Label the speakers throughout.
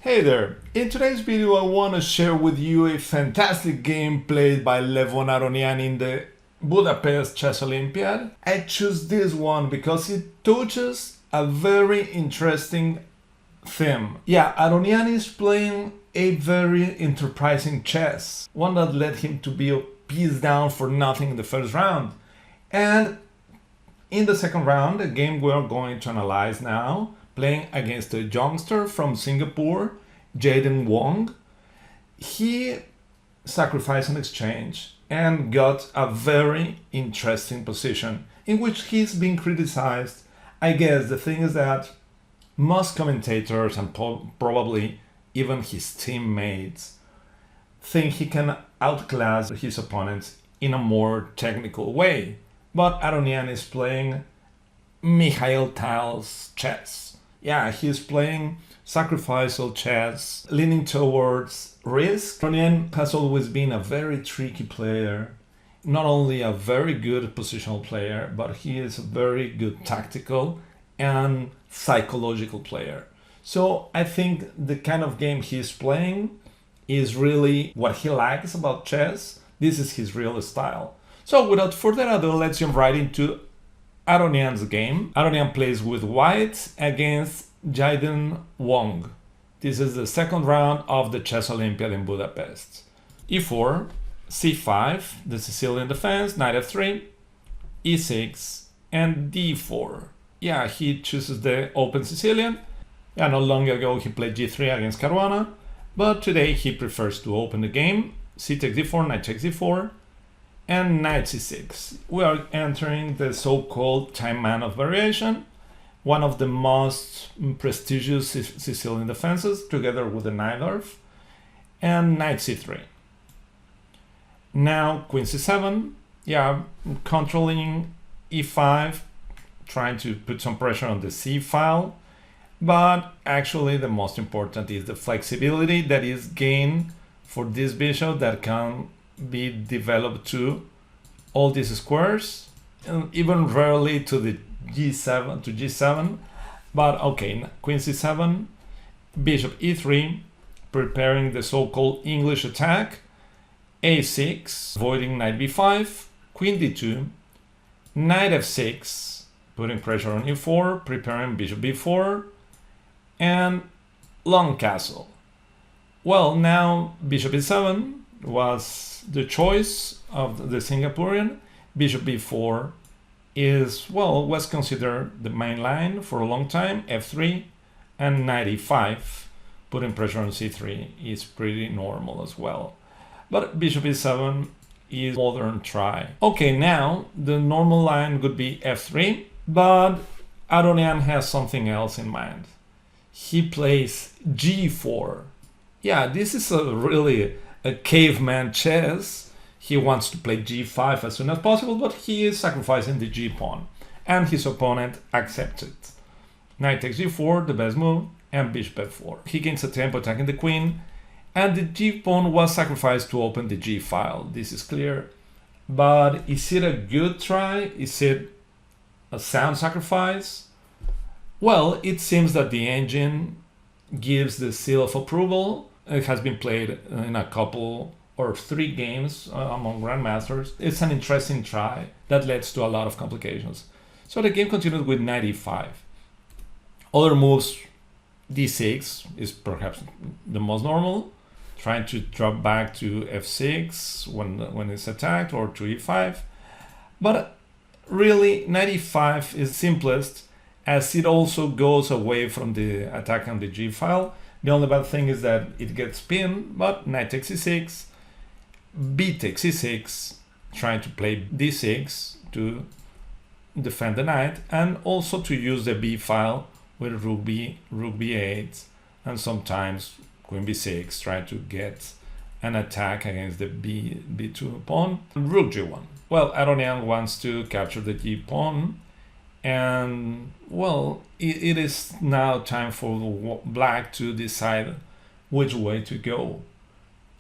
Speaker 1: Hey there! In today's video I want to share with you a fantastic game played by Levon Aronian in the Budapest Chess Olympiad. I choose this one because it touches a very interesting theme. Yeah, Aronian is playing a very enterprising chess, one that led him to be a piece down for nothing in the first round. And in the second round, a game we're going to analyze now, playing against a youngster from Singapore, Jaden Wong. He sacrificed an exchange and got a very interesting position in which he's being criticized. I guess the thing is that most commentators and probably even his teammates think he can outclass his opponents in a more technical way. But Aronian is playing Mikhail Tal's chess. Yeah, he's playing sacrificial chess, leaning towards risk. Aronian has always been a very tricky player, not only a very good positional player, but he is a very good tactical and psychological player. So I think the kind of game he's playing is really what he likes about chess. This is his real style. So without further ado, let's jump right into Aronian's game. Aronian plays with white against Jaden Wong. This is the second round of the Chess Olympiad in Budapest. e4, c5, the Sicilian defense, knight f3, e6, and d4. Yeah, he chooses the open Sicilian. Yeah, not long ago he played g3 against Caruana, but today he prefers to open the game. C takes d4, knight takes d4, and knight c6. We are entering the so-called Taimanov variation, one of the most prestigious Sicilian defenses, together with the Najdorf, and knight c3. Now queen c7, yeah, controlling e5, trying to put some pressure on the c file, but actually the most important is the flexibility that is gained for this bishop that can be developed to all these squares, and even rarely to the g7, but okay, queen c7, bishop e3, preparing the so-called English attack, a6, avoiding knight b5, queen d2, knight f6, putting pressure on e4, preparing bishop b4, and long castle. Well, now bishop e7 was the choice of the Singaporean. Bishop b4 was considered the main line for a long time. f3 and knight e5, putting pressure on c3 is pretty normal as well. But bishop e7 is modern try. Okay, now the normal line would be f3, but Aronian has something else in mind. He plays g4. Yeah, this is really a caveman chess. He wants to play g5 as soon as possible, but he is sacrificing the g-pawn, and his opponent accepts it. Knight takes g4, the best move, and bishop f4. He gains a tempo attacking the queen, and the g-pawn was sacrificed to open the g-file. This is clear. But is it a good try? Is it a sound sacrifice? Well, it seems that the engine gives the seal of approval. It has been played in a couple or 3 games among grandmasters. It's an interesting try that leads to a lot of complications. So the game continued with knight e5. Other moves, d6 is perhaps the most normal, trying to drop back to f6 when it's attacked, or to e5. But really, knight e5 is simplest, as it also goes away from the attack on the g file. The only bad thing is that it gets pinned, but knight takes e6, b takes e6, trying to play d6 to defend the knight, and also to use the b file with rook b8, and sometimes queen b6, trying to get an attack against the b2 pawn. Rook g1. Well, Aronian wants to capture the g pawn, and well, it is now time for black to decide which way to go.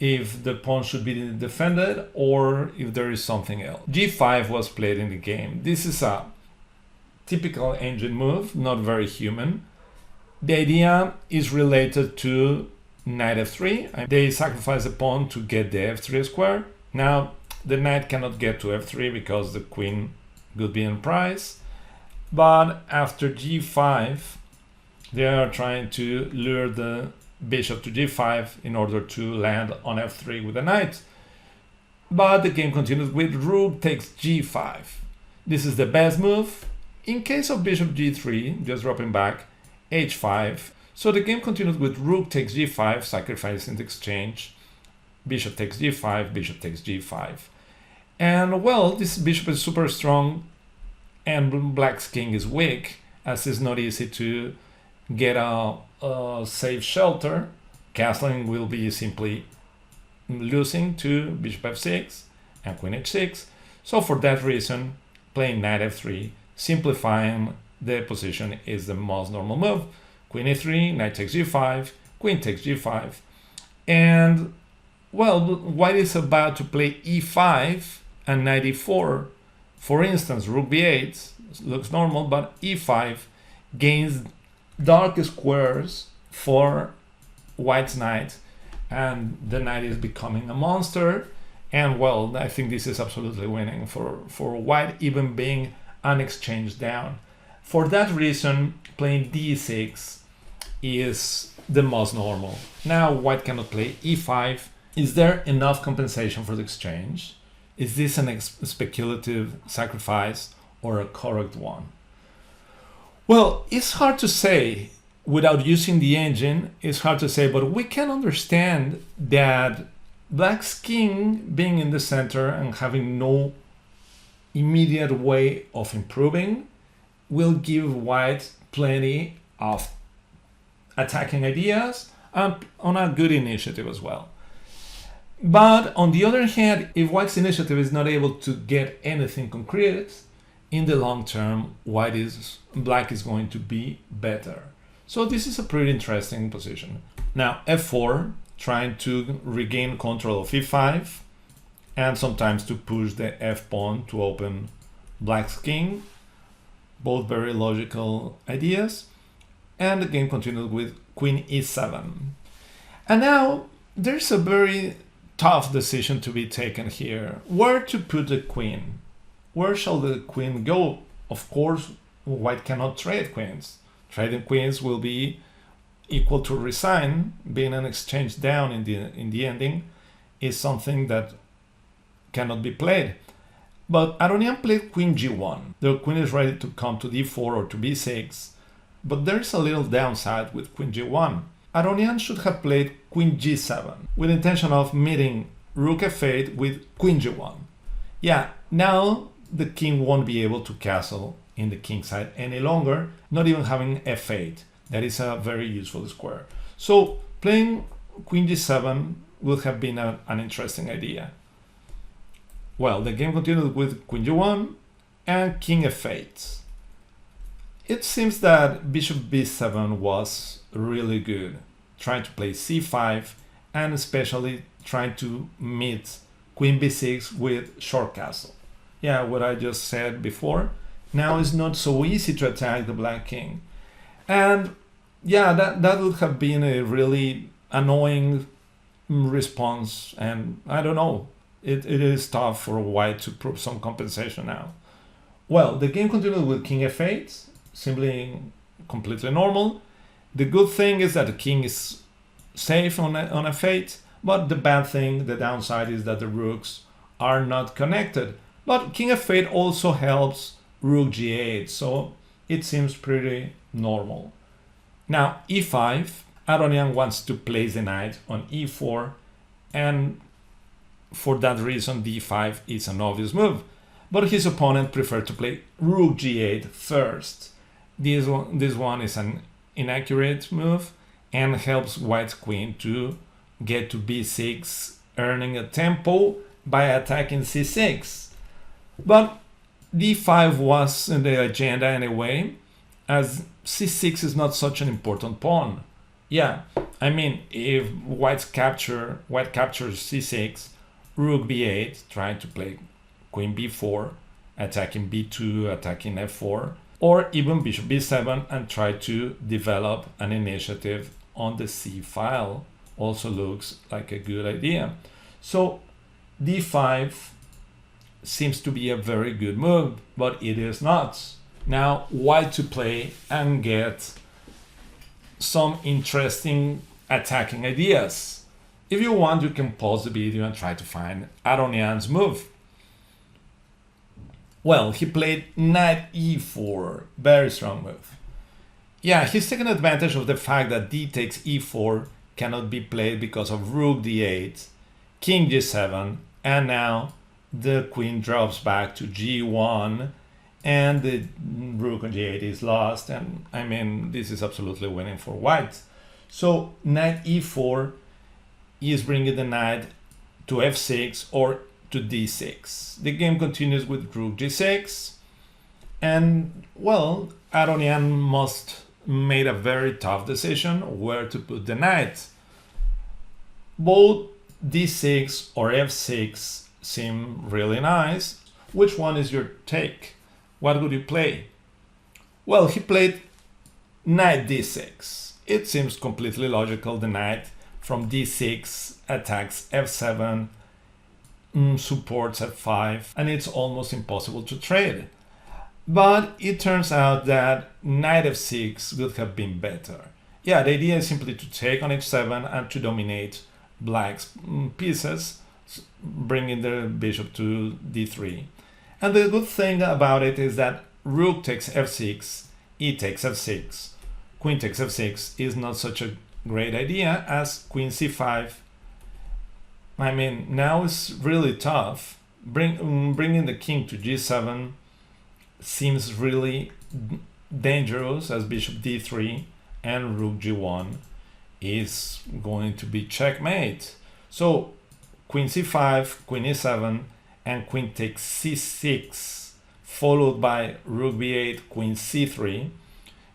Speaker 1: If the pawn should be defended or if there is something else. g5 was played in the game. This is a typical engine move, not very human. The idea is related to knight f3. They sacrifice a pawn to get the f3 square. Now the knight cannot get to f3 because the queen would be in prize. But after g5, they are trying to lure the bishop to g5 in order to land on f3 with the knight. But the game continues with rook takes g5. This is the best move. In case of bishop g3, just dropping back, h5. So the game continues with rook takes g5, sacrificing the exchange. Bishop takes g5, bishop takes g5. And well, this bishop is super strong and black's king is weak, as it's not easy to get a safe shelter. Castling will be simply losing to bishop f6 and queen h6. So for that reason, playing knight f3, simplifying the position, is the most normal move. Queen e3, knight takes g5, queen takes g5. And well, white is about to play e5 and knight e4. For instance, rook b8 looks normal, but e5 gains dark squares for white's knight, and the knight is becoming a monster. And well, I think this is absolutely winning for white, even being an exchange down. For that reason, playing d6 is the most normal. Now white cannot play e5. Is there enough compensation for the exchange? Is this an speculative sacrifice or a correct one? Well, it's hard to say. Without using the engine, it's hard to say, but we can understand that black's king being in the center and having no immediate way of improving will give white plenty of attacking ideas and on a good initiative as well. But on the other hand, if white's initiative is not able to get anything concrete, in the long term, black is going to be better. So this is a pretty interesting position. Now f4, trying to regain control of e5, and sometimes to push the f pawn to open black's king. Both very logical ideas. And the game continues with queen e7. And now there's a very tough decision to be taken here. Where to put the queen? Where shall the queen go? Of course, white cannot trade queens. Trading queens will be equal to resign. Being an exchange down in the ending is something that cannot be played. But Aronian played queen g1. The queen is ready to come to d4 or to b6, but there's a little downside with queen g1. Aronian should have played queen g7 with the intention of meeting rook f8 with queen g1. Yeah, now the king won't be able to castle in the king side any longer, not even having f8. That is a very useful square. So playing queen g7 would have been an interesting idea. Well, the game continued with queen g1 and king f8. It seems that bishop b7 was really good, trying to play c5 and especially trying to meet queen b6 with short castle. Yeah, what I just said before. Now it's not so easy to attack the black king. And yeah, that would have been a really annoying response, and I don't know. It is tough for white to prove some compensation now. Well, the game continued with king f8, simply completely normal. The good thing is that the king is safe on f8, but the bad thing, the downside, is that the rooks are not connected. But king f8 also helps rook g8, so it seems pretty normal. Now e5, Aronian wants to place the knight on e4, and for that reason d5 is an obvious move. But his opponent preferred to play rook g8 first. This one is an inaccurate move and helps white's queen to get to b6, earning a tempo by attacking c6. But d5 was in the agenda anyway, as c6 is not such an important pawn. Yeah, I mean, if white captures c6, rook b8, trying to play queen b4, attacking b2, attacking f4, or even bishop b7 and try to develop an initiative on the c file. Also looks like a good idea. So d5 seems to be a very good move, but it is not. Now white to play and get some interesting attacking ideas. If you want, you can pause the video and try to find Aronian's move. Well, he played knight e4, very strong move. Yeah, he's taking advantage of the fact that d takes e4 cannot be played because of rook d8, king g7, and now the queen drops back to g1 and the rook on g8 is lost, and I mean this is absolutely winning for white. So knight e4 is bringing the knight to f6 or to d6. The game continues with rook g6, and well, Aronian must made a very tough decision where to put the knight. Both d6 or f6 seem really nice. Which one is your take? What would you play? Well, he played knight d6. It seems completely logical. The knight from d6 attacks f7, supports f5, and it's almost impossible to trade. But it turns out that knight f6 would have been better. Yeah, the idea is simply to take on h7 and to dominate black's pieces, bringing the bishop to d3. And the good thing about it is that rook takes f6, e takes f6, queen takes f6 is not such a great idea as queen c5. I mean, now it's really tough. Bringing the king to g7 seems really dangerous as bishop d3 and rook g1 is going to be checkmate. So queen c5, queen e7, and queen takes c6, followed by rook b8, queen c3,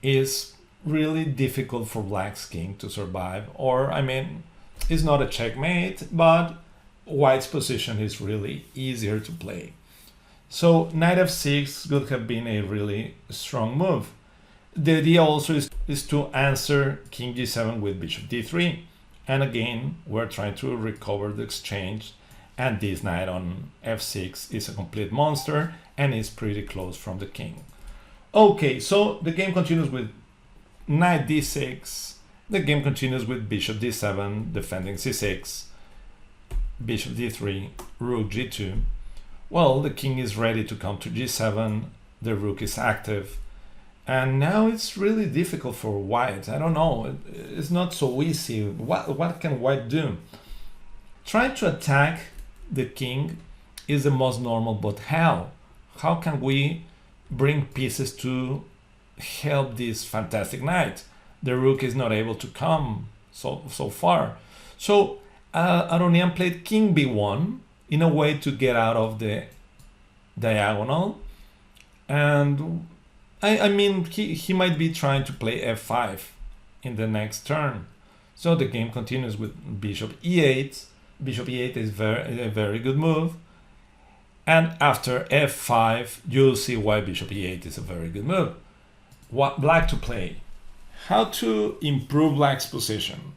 Speaker 1: is really difficult for black's king to survive. Or, I mean, it's not a checkmate, but white's position is really easier to play. So knight f6 could have been a really strong move. The idea also is to answer king g7 with bishop d3. And again, we're trying to recover the exchange, and this knight on f6 is a complete monster and is pretty close from the king. Okay, so the game continues with knight d6. The game continues with bishop d7, defending c6, bishop d3, rook g2. Well, the king is ready to come to g7, the rook is active, and now it's really difficult for white. I don't know, it's not so easy. What can white do? Trying to attack the king is the most normal, but how? How can we bring pieces to help this fantastic knight? The rook is not able to come so far. So Aronian played king b1 in a way to get out of the diagonal, and I mean he might be trying to play f5 in the next turn. So the game continues with bishop e8. Bishop e8 is a very good move, and after f5 you'll see why bishop e8 is a very good move. What black to play? How to improve black's position?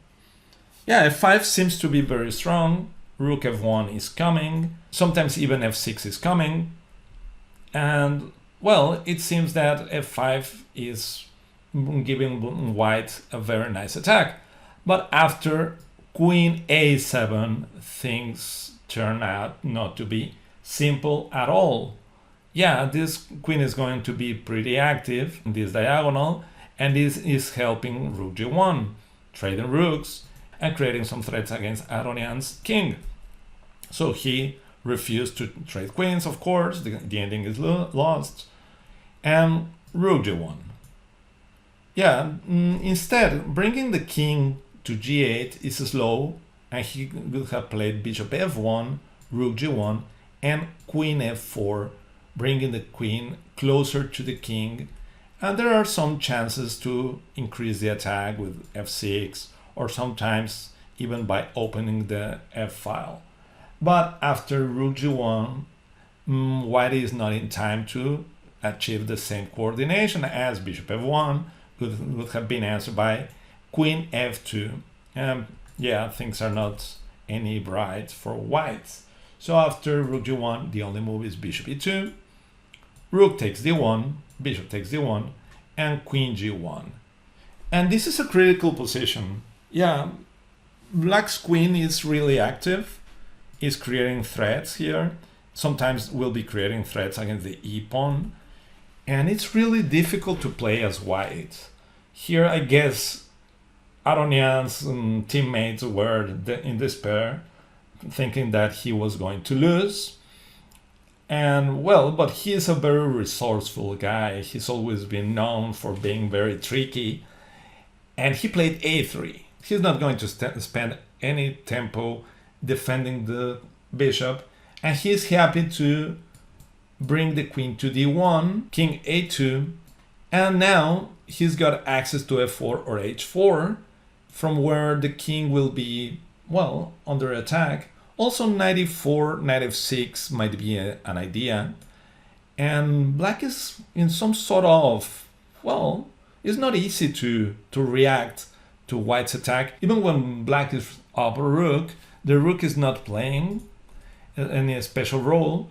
Speaker 1: Yeah, f5 seems to be very strong. Rook f1 is coming. Sometimes even f6 is coming. And, well, it seems that f5 is giving white a very nice attack. But after queen a7, things turn out not to be simple at all. Yeah, this queen is going to be pretty active in this diagonal, and this is helping rook g1, trading rooks and creating some threats against Aronian's king. So he refused to trade queens, of course, the ending is lost, and rook g1. Yeah, instead, bringing the king to g8 is slow, and he could have played bishop f1, rook g1, and queen f4, bringing the queen closer to the king. And there are some chances to increase the attack with f6, or sometimes even by opening the f file. But after rook g1, white is not in time to achieve the same coordination as bishop f1 would have been answered by queen f2. Yeah, things are not any bright for whites. So after rook g1, the only move is bishop e2, rook takes d1, bishop takes d1, and queen g1. And this is a critical position. Yeah, black's queen is really active, is creating threats here. Sometimes will be creating threats against the e-pawn. And it's really difficult to play as white. Here, I guess Aronian's teammates were in despair, thinking that he was going to lose. And well, but he is a very resourceful guy. He's always been known for being very tricky. And he played a3. He's not going to spend any tempo defending the bishop. And he's happy to bring the queen to d1, king a2. And now he's got access to f4 or h4, from where the king will be, well, under attack. Also, knight e4, knight f6 might be an idea. And black is in some sort of, well, it's not easy to react to white's attack. Even when black is up a rook, the rook is not playing any special role,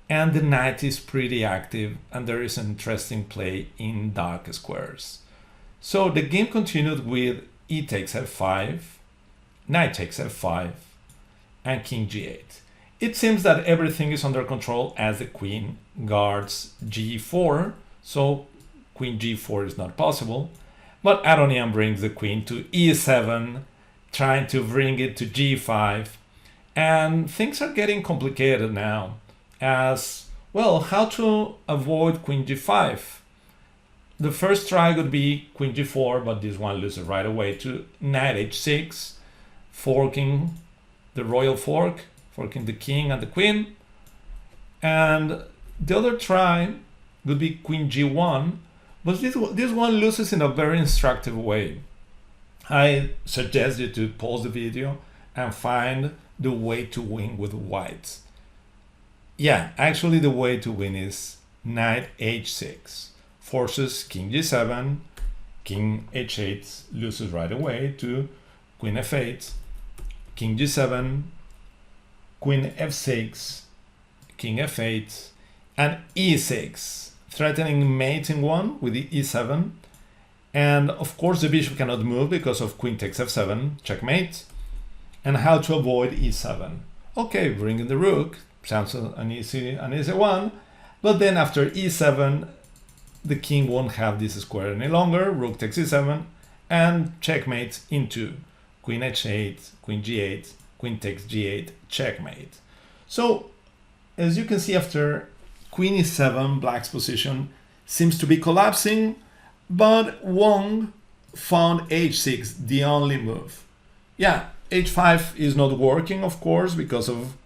Speaker 1: and the knight is pretty active, and there is an interesting play in dark squares. So the game continued with e takes f5, knight takes f5, and king g8. It seems that everything is under control as the queen guards g4, so queen g4 is not possible. But Aronian brings the queen to e7, trying to bring it to g5, and things are getting complicated now. As well, how to avoid queen g5? The first try would be queen g4, but this one loses right away to knight h6, forking the royal fork, forking the king and the queen. And the other try would be queen g1, but this one loses in a very instructive way. I suggest you to pause the video and find the way to win with whites. Yeah, actually the way to win is knight h6, forces king g7, king h8 loses right away to queen f8, king g7, queen f6, king f8, and e6, threatening mate in one with the e7. And of course the bishop cannot move because of queen takes f7, checkmate. And how to avoid e7? Okay, bringing the rook sounds an easy one, but then after e7, the king won't have this square any longer. Rook takes e7, and checkmate into queen h8, queen g8, queen takes g8, checkmate. So as you can see, after queen e7, black's position seems to be collapsing, but Wang found h6 the only move. Yeah, h5 is not working, of course, because of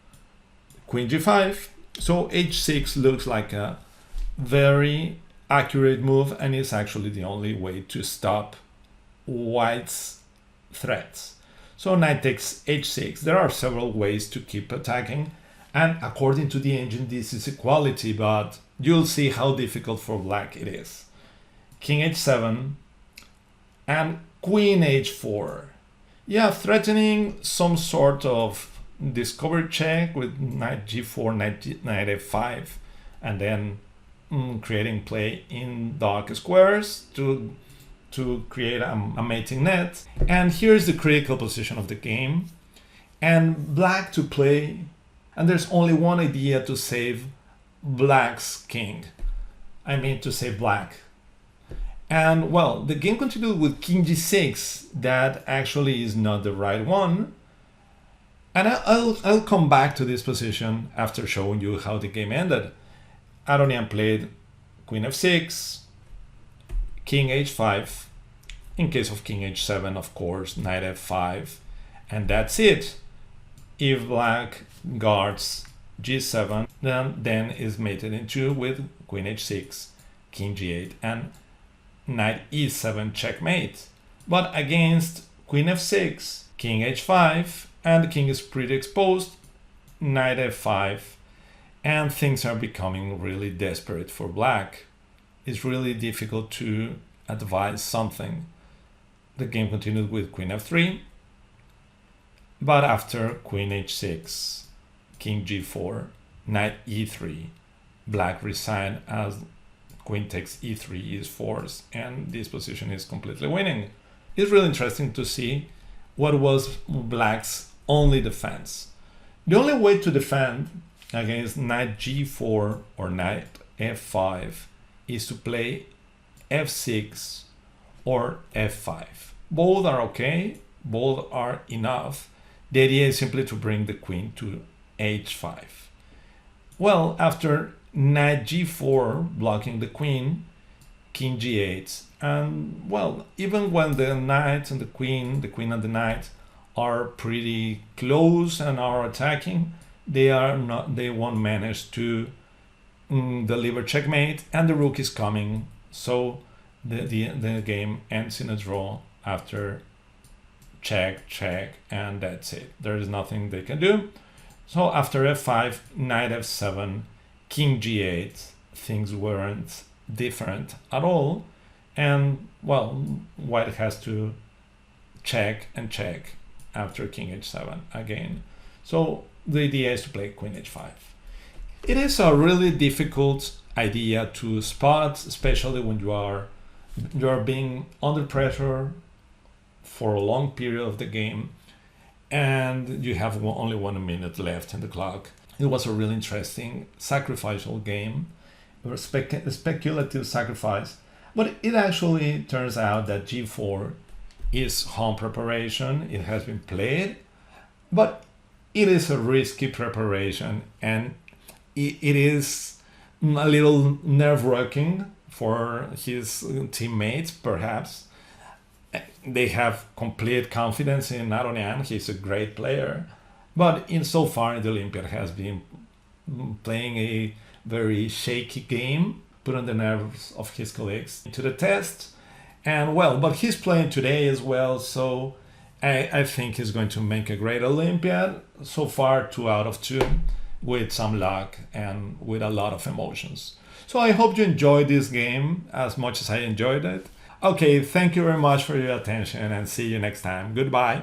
Speaker 1: queen g5. So h6 looks like a very accurate move, and is actually the only way to stop white's threats. So knight takes h6. There are several ways to keep attacking, and according to the engine, this is equality, but you'll see how difficult for black it is. King h7 and queen h4. Yeah, threatening some sort of discovery check with knight g4, knight f5, and then creating play in dark squares to create a mating net. And here's the critical position of the game, and black to play, and there's only one idea to save black's king. I mean, to save black. And well, the game continued with king g6. That actually is not the right one. And I'll come back to this position after showing you how the game ended. Aronian played queen f6, king h5, in case of king h7, of course, knight f5, and that's it. If black guards g7, then is mated in two with queen h6, king g8, and knight e7 checkmate. But against queen f6, king h5, and the king is pretty exposed, knight f5, and things are becoming really desperate for black. it's really difficult to advise something. The game continued with queen f3, but after queen h6, king g4, knight e3, black resigned as queen takes e3 is forced, and this position is completely winning. It's really interesting to see what was black's only defense. The only way to defend against knight g4 or knight f5 is to play f6 or f5. Both are okay, both are enough. The idea is simply to bring the queen to h5. Well, after knight g4 blocking the queen, king g8, and well, even when the knight and the queen and the knight are pretty close and are attacking, they won't manage to deliver checkmate, and the rook is coming, so the game ends in a draw after check, and that's it. There is nothing they can do. So after f5, knight f7, king g8, things weren't different at all, and well, white has to check and check after king h7 again. So the idea is to play queen h5. It is a really difficult idea to spot, especially when you are being under pressure for a long period of the game and you have only 1 minute left in the clock. It was a really interesting sacrificial game, a speculative sacrifice, but it actually turns out that g4 is home preparation. It has been played, but it is a risky preparation, and it is a little nerve-wracking for his teammates, perhaps. They have complete confidence in Aronian. He's a great player, but so far the Olympiad has been playing a very shaky game, putting the nerves of his colleagues to the test. And well, but he's playing today as well, so I think he's going to make a great Olympiad. So far, 2 out of 2, with some luck and with a lot of emotions. So I hope you enjoyed this game as much as I enjoyed it. Okay, thank you very much for your attention, and see you next time. Goodbye.